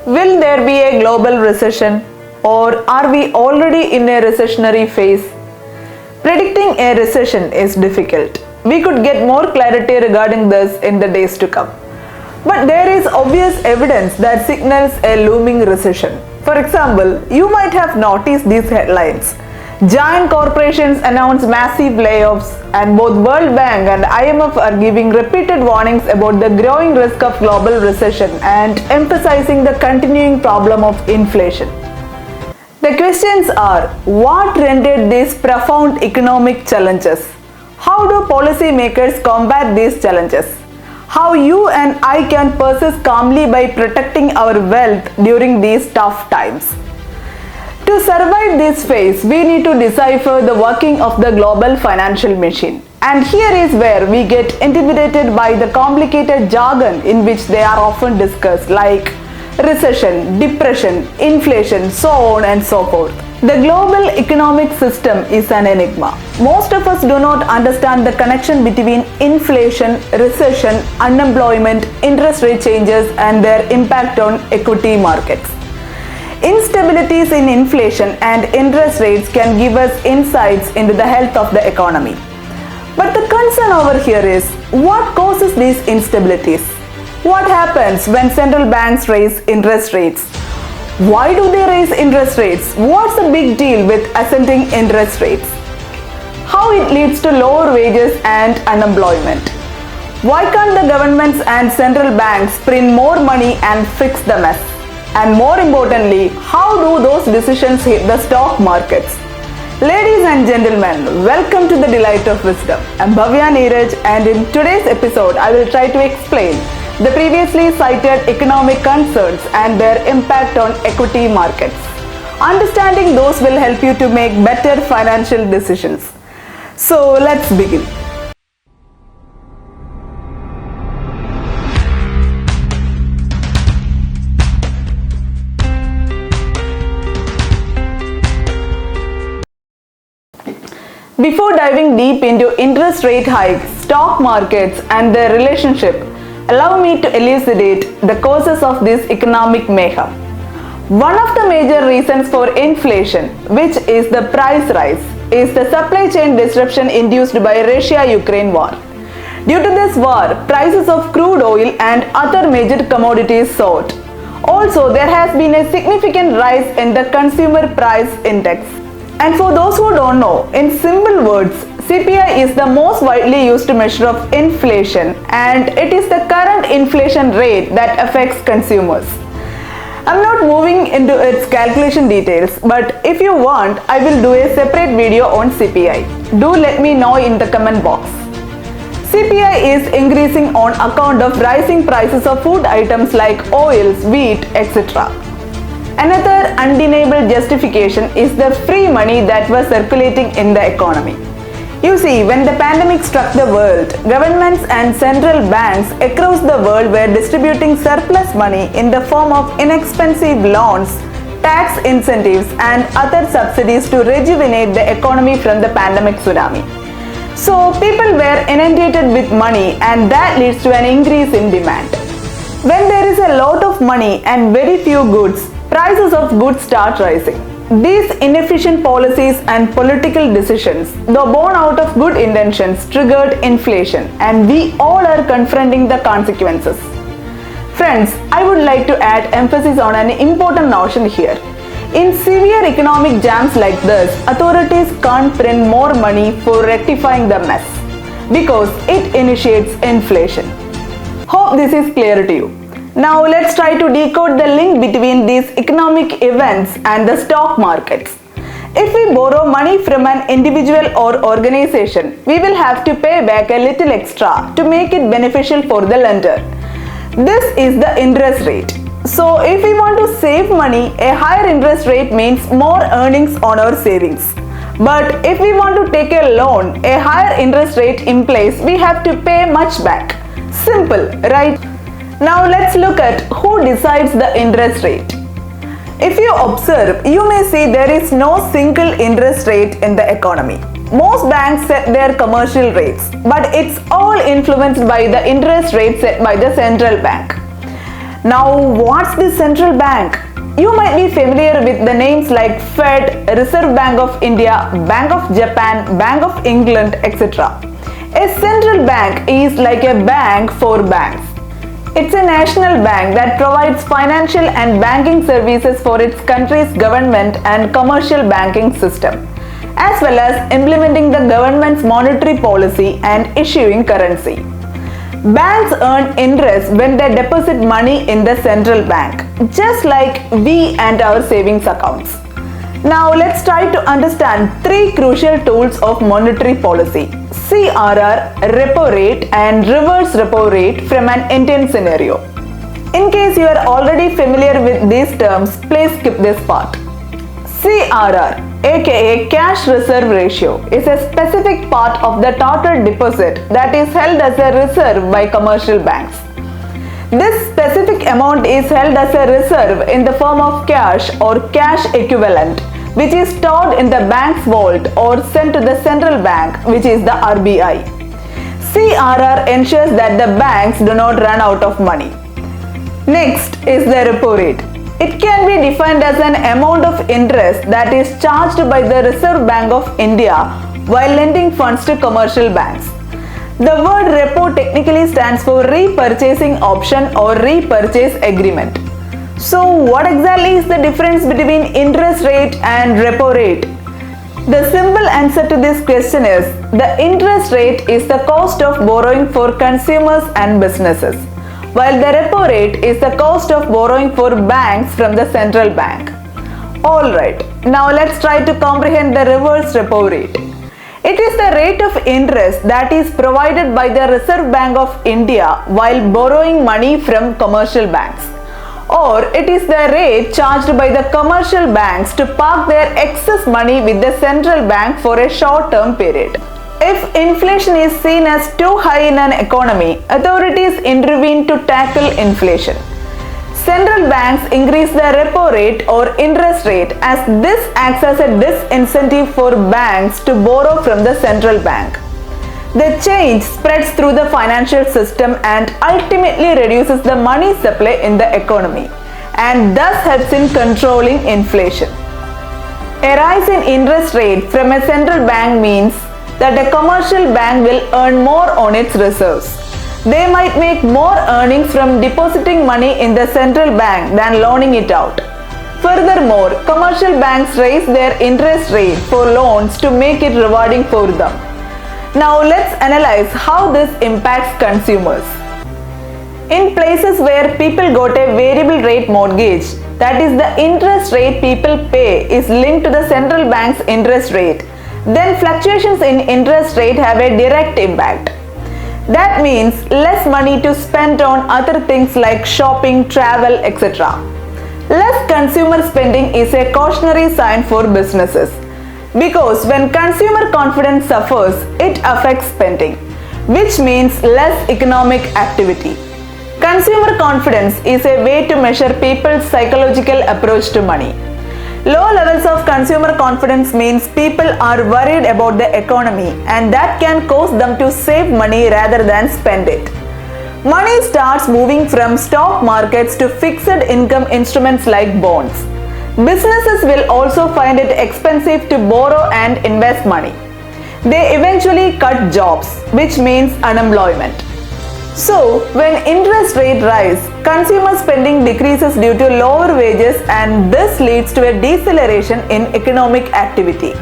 Will there be a global recession, or are we already in a recessionary phase? Predicting a recession is difficult. We could get more clarity regarding this in the days to come. But there is obvious evidence that signals a looming recession. For example, you might have noticed these headlines. Giant corporations announce massive layoffs, and both World Bank and IMF are giving repeated warnings about the growing risk of global recession and emphasizing the continuing problem of inflation. The questions are, what rendered these profound economic challenges? How do policymakers combat these challenges? How you and I can persist calmly by protecting our wealth during these tough times? To survive this phase, we need to decipher the working of the global financial machine. And here is where we get intimidated by the complicated jargon in which they are often discussed, like recession, depression, inflation, so on and so forth. The global economic system is an enigma. Most of us do not understand the connection between inflation, recession, unemployment, interest rate changes, and their impact on equity markets. Instabilities in inflation and interest rates can give us insights into the health of the economy. But the concern over here is, what causes these instabilities? What happens when central banks raise interest rates? Why do they raise interest rates? What's the big deal with ascending interest rates? How it leads to lower wages and unemployment? Why can't the governments and central banks print more money and fix the mess? And more importantly, how do those decisions hit the stock markets? Ladies and gentlemen, welcome to the Delight of Wisdom. I'm Bhavya Neeraj, and in today's episode, I will try to explain the previously cited economic concerns and their impact on equity markets. Understanding those will help you to make better financial decisions. So let's begin. Before diving deep into interest rate hikes, stock markets, and their relationship, allow me to elucidate the causes of this economic mayhem. One of the major reasons for inflation, which is the price rise, is the supply chain disruption induced by Russia-Ukraine war. Due to this war, prices of crude oil and other major commodities soared. Also, there has been a significant rise in the consumer price index. And for those who don't know, in simple words, CPI is the most widely used measure of inflation, and it is the current inflation rate that affects consumers. I'm not moving into its calculation details, but if you want, I will do a separate video on CPI. Do let me know in the comment box. CPI is increasing on account of rising prices of food items like oils, wheat, etc. Another undeniable justification is the free money that was circulating in the economy. You see, when the pandemic struck the world, governments and central banks across the world were distributing surplus money in the form of inexpensive loans, tax incentives, and other subsidies to rejuvenate the economy from the pandemic tsunami. So people were inundated with money, and that leads to an increase in demand. When there is a lot of money and very few goods, prices of goods start rising. These inefficient policies and political decisions, though born out of good intentions, triggered inflation, and we all are confronting the consequences. Friends, I would like to add emphasis on an important notion here. In severe economic jams like this, authorities can't print more money for rectifying the mess because it initiates inflation. Hope this is clear to you. Now let's try to decode the link between these economic events and the stock markets. If we borrow money from an individual or organization, we will have to pay back a little extra to make it beneficial for the lender. This is the interest rate. So if we want to save money, a higher interest rate means more earnings on our savings. But if we want to take a loan, a higher interest rate implies we have to pay much back. Simple, right? Now let's look at who decides the interest rate. If you observe, you may see there is no single interest rate in the economy. Most banks set their commercial rates, but it's all influenced by the interest rate set by the central bank. Now, what's the central bank? You might be familiar with the names like Fed, Reserve Bank of India, Bank of Japan, Bank of England, etc. A central bank is like a bank for banks. It's a national bank that provides financial and banking services for its country's government and commercial banking system, as well as implementing the government's monetary policy and issuing currency. Banks earn interest when they deposit money in the central bank, just like we and our savings accounts. Now let's try to understand three crucial tools of monetary policy: CRR, repo rate and reverse repo rate from an Indian scenario. In case you are already familiar with these terms, please skip this part. CRR, aka cash reserve ratio, is a specific part of the total deposit that is held as a reserve by commercial banks. This specific amount is held as a reserve in the form of cash or cash equivalent, which is stored in the bank's vault or sent to the central bank, which is the RBI. CRR ensures that the banks do not run out of money. Next is the repo rate. It can be defined as an amount of interest that is charged by the Reserve Bank of India while lending funds to commercial banks. The word repo technically stands for repurchasing option or repurchase agreement. So what exactly is the difference between interest rate and repo rate? The simple answer to this question is the interest rate is the cost of borrowing for consumers and businesses, while the repo rate is the cost of borrowing for banks from the central bank. Alright, now let's try to comprehend the reverse repo rate. It is the rate of interest that is provided by the Reserve Bank of India while borrowing money from commercial banks. Or it is the rate charged by the commercial banks to park their excess money with the central bank for a short-term period. If inflation is seen as too high in an economy, authorities intervene to tackle inflation. Central banks increase the repo rate or interest rate, as this acts as a disincentive for banks to borrow from the central bank. The change spreads through the financial system and ultimately reduces the money supply in the economy, and thus helps in controlling inflation. A rise in interest rate from a central bank means that a commercial bank will earn more on its reserves. They might make more earnings from depositing money in the central bank than loaning it out. Furthermore, commercial banks raise their interest rate for loans to make it rewarding for them. Now let's analyze how this impacts consumers. In places where people got a variable rate mortgage, that is the interest rate people pay is linked to the central bank's interest rate, then fluctuations in interest rate have a direct impact. That means less money to spend on other things like shopping, travel, etc. Less consumer spending is a cautionary sign for businesses, because when consumer confidence suffers, it affects spending, which means less economic activity. Consumer confidence is a way to measure people's psychological approach to money. Low levels of consumer confidence means people are worried about the economy, and that can cause them to save money rather than spend it. Money starts moving from stock markets to fixed income instruments like bonds. Businesses will also find it expensive to borrow and invest money. They eventually cut jobs, which means unemployment. So, when interest rates rise, consumer spending decreases due to lower wages, and this leads to a deceleration in economic activity.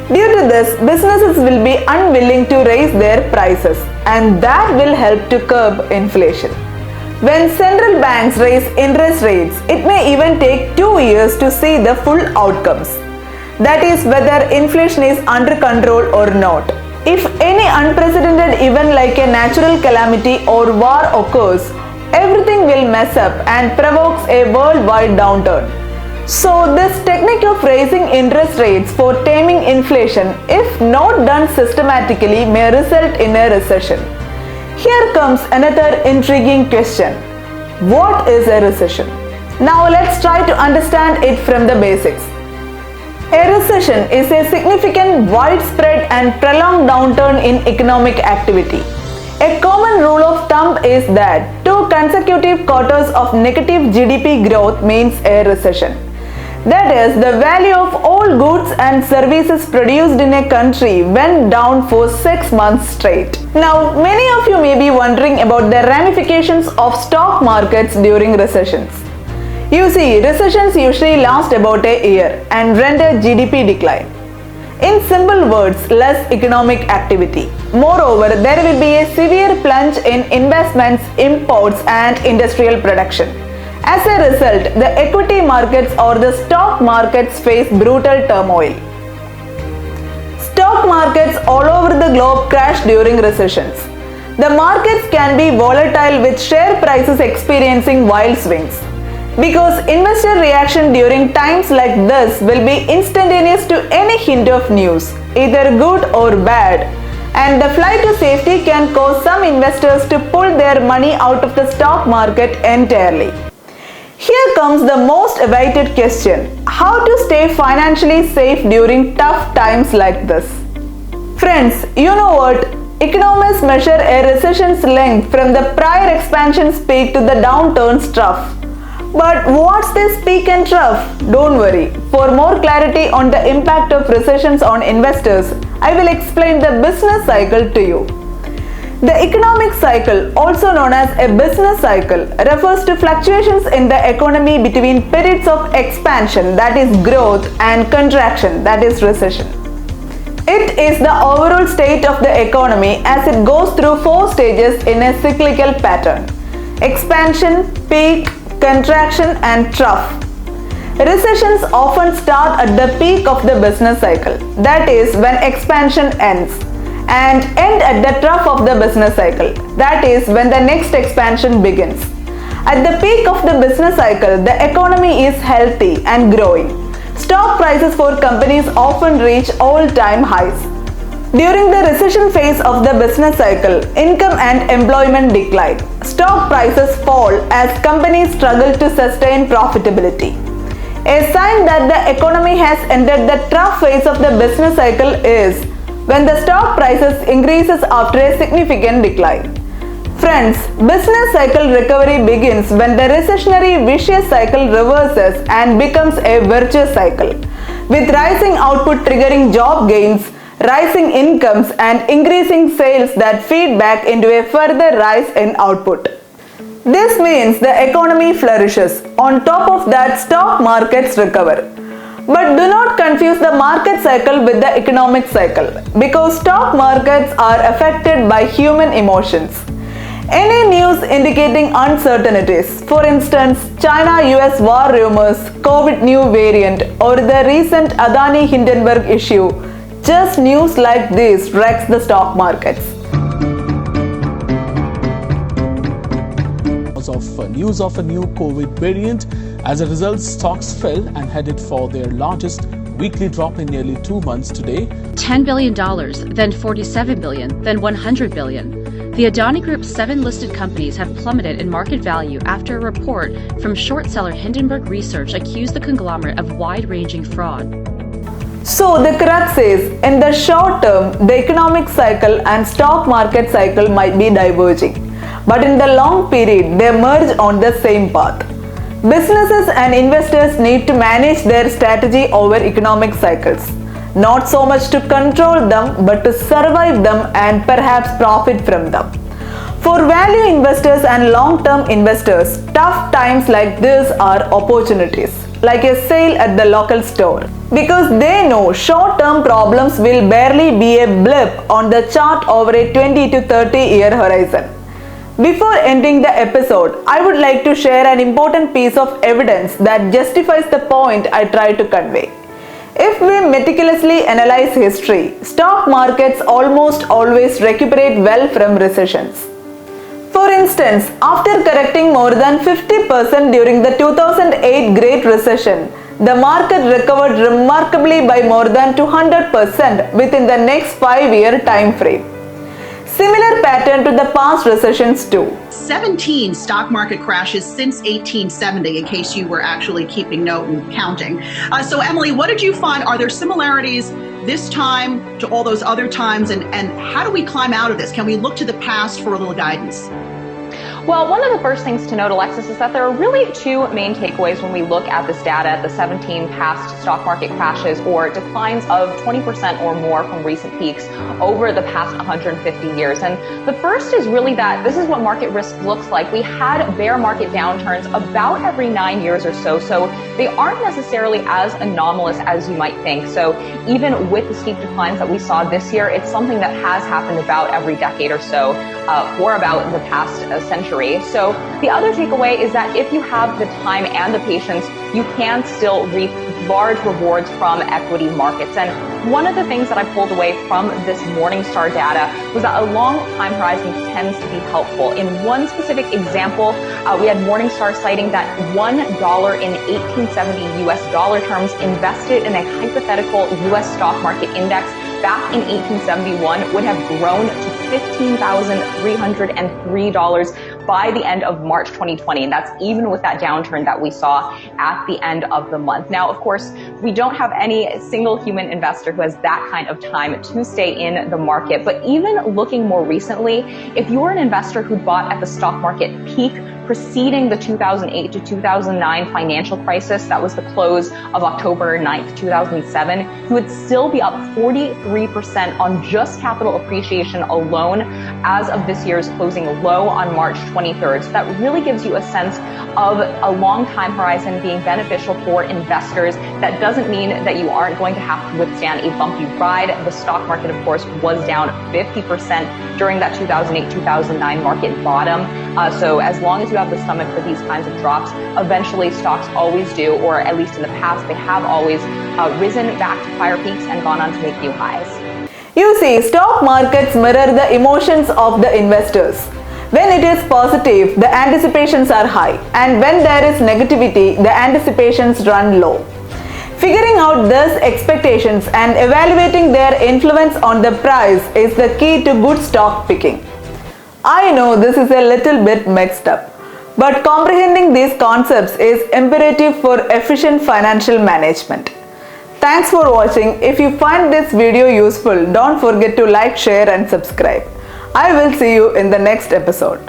Due to this, businesses will be unwilling to raise their prices, and that will help to curb inflation. When central banks raise interest rates, it may even take 2 years to see the full outcomes. That is, whether inflation is under control or not. If any unprecedented event like a natural calamity or war occurs, everything will mess up and provokes a worldwide downturn. So this technique of raising interest rates for taming inflation, if not done systematically, may result in a recession. Here comes another intriguing question. What is a recession? Now let's try to understand it from the basics. A recession is a significant, widespread and prolonged downturn in economic activity. A common rule of thumb is that 2 consecutive quarters of negative GDP growth means a recession. That is, the value of all goods and services produced in a country went down for 6 months straight. Now, many of you may be wondering about the ramifications of stock markets during recessions. You see, recessions usually last about a year and render GDP decline. In simple words, less economic activity. Moreover, there will be a severe plunge in investments, imports, and industrial production. As a result, the equity markets or the stock markets face brutal turmoil. Stock markets all over the globe crash during recessions. The markets can be volatile with share prices experiencing wild swings. Because investor reaction during times like this will be instantaneous to any hint of news, either good or bad, and the flight to safety can cause some investors to pull their money out of the stock market entirely. Here comes the most awaited question: how to stay financially safe during tough times like this? Friends, you know what? Economists measure a recession's length from the prior expansion's peak to the downturn's trough. But what's this peak and trough? Don't worry. For more clarity on the impact of recessions on investors, I will explain the business cycle to you. The economic cycle, also known as a business cycle, refers to fluctuations in the economy between periods of expansion, that is growth, and contraction, that is recession. It is the overall state of the economy as it goes through 4 stages in a cyclical pattern: expansion, peak, contraction, and trough. Recessions often start at the peak of the business cycle, that is when expansion ends, and end at the trough of the business cycle, that is when the next expansion begins. At the peak of the business cycle, the economy is healthy and growing. Stock prices for companies often reach all-time highs. During the recession phase of the business cycle, income and employment decline. Stock prices fall as companies struggle to sustain profitability. A sign that the economy has entered the trough phase of the business cycle is when the stock prices increases after a significant decline. Friends, business cycle recovery begins when the recessionary vicious cycle reverses and becomes a virtuous cycle, with rising output triggering job gains, rising incomes, and increasing sales that feed back into a further rise in output. This means the economy flourishes. On top of that, stock markets recover. But do not confuse the market cycle with the economic cycle, because stock markets are affected by human emotions. Any news indicating uncertainties, for instance, China-US war rumors, COVID new variant, or the recent Adani-Hindenburg issue, just news like this wrecks the stock markets. Of news of a new COVID variant. As a result, stocks fell and headed for their largest weekly drop in nearly 2 months today. $10 billion, then $47 billion, then $100 billion. The Adani Group's 7 listed companies have plummeted in market value after a report from short seller Hindenburg Research accused the conglomerate of wide-ranging fraud. So the crux is, in the short term, the economic cycle and stock market cycle might be diverging. But in the long period, they merge on the same path. Businesses and investors need to manage their strategy over economic cycles. Not so much to control them, but to survive them and perhaps profit from them. For value investors and long-term investors, tough times like this are opportunities, like a sale at the local store, because they know short-term problems will barely be a blip on the chart over a 20 to 30-year horizon. Before ending the episode, I would like to share an important piece of evidence that justifies the point I try to convey. If we meticulously analyze history, stock markets almost always recuperate well from recessions. For instance, after correcting more than 50% during the 2008 Great Recession, the market recovered remarkably by more than 200% within the next 5-year time frame. Similar pattern to the past recessions too. 17 stock market crashes since 1870, in case you were actually keeping note and counting. So Emily, what did you find? Are there similarities this time to all those other times, and how do we climb out of this? Can we look to the past for a little guidance? Well, one of the first things to note, Alexis, is that there are really two main takeaways when we look at this data, the 17 past stock market crashes or declines of 20% or more from recent peaks over the past 150 years. And the first is really that this is what market risk looks like. We had bear market downturns about every 9 years or so, so they aren't necessarily as anomalous as you might think. So even with the steep declines that we saw this year, it's something that has happened about every decade or so for about the past century. So the other takeaway is that if you have the time and the patience, you can still reap large rewards from equity markets. And one of the things that I pulled away from this Morningstar data was that a long time horizon tends to be helpful. In one specific example, we had Morningstar citing that $1 in 1870 US dollar terms invested in a hypothetical US stock market index back in 1871 would have grown to $15,303 by the end of March 2020. And that's even with that downturn that we saw at the end of the month. Now, of course, we don't have any single human investor who has that kind of time to stay in the market. But even looking more recently, if you're an investor who bought at the stock market peak preceding the 2008 to 2009 financial crisis, that was the close of October 9th, 2007, you would still be up 43% on just capital appreciation alone as of this year's closing low on March 23rd. So that really gives you a sense of a long time horizon being beneficial for investors. That doesn't mean that you aren't going to have to withstand a bumpy ride. The stock market, of course, was down 50% during that 2008-2009 market bottom. So as long as you have the stomach for these kinds of drops, eventually stocks always do, or at least in the past, they have always risen back to prior peaks and gone on to make new highs. You see, stock markets mirror the emotions of the investors. When it is positive, the anticipations are high, and when there is negativity, the anticipations run low. Figuring out these expectations and evaluating their influence on the price is the key to good stock picking. I know this is a little bit mixed up, but comprehending these concepts is imperative for efficient financial management. Thanks for watching. If you find this video useful, don't forget to like, share and subscribe. I will see you in the next episode.